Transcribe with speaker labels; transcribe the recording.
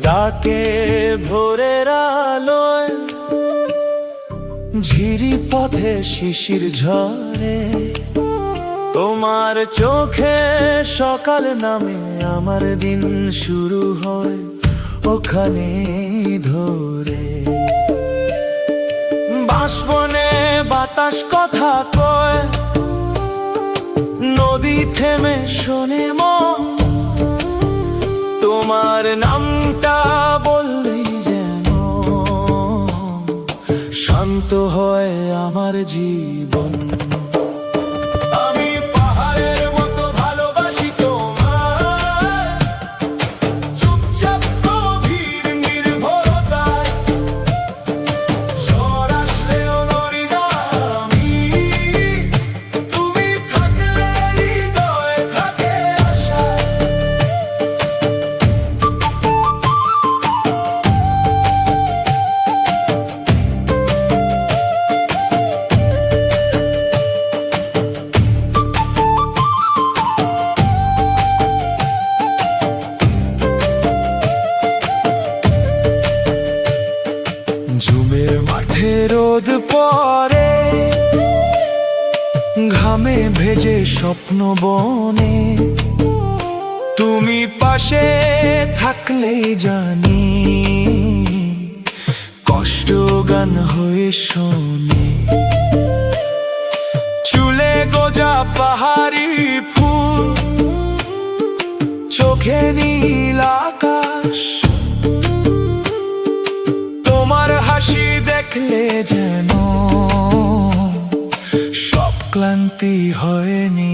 Speaker 1: ডাকে ভোরের আলোয়, ঝিরি পথে শিশির ঝরে, তোমার চোখে সকাল নামে আমার দিন শুরু হয় ওখানে ধরে। বাঁশবনে বাতাস কথা কয়, নদী থেমে শোনে মন, তোমার নামটা বললেই যেন শান্ত হয় আমার জীবন। আমি পাহাড়ের মতো ভালোবাসি তোমায়, চুপচাপ গভীর নির্ভরতায়, ঝড় আসলেও নড়ি না আমি, তুমি থাকলে হৃদয়ে থাকে আশা। ঝুমের মাঠে রোদ পড়ে, ঘামে ভেজে স্বপ্ন বনে, তুমি পাশে থাকলেই জানি কষ্ট গান হয়ে শোনে। চুলে গোজা পাহাড়ি ফুল, চোখে নীল আকাশ, তোমার হাসি দেখলে যেন সব ক্লান্তি হয় নি।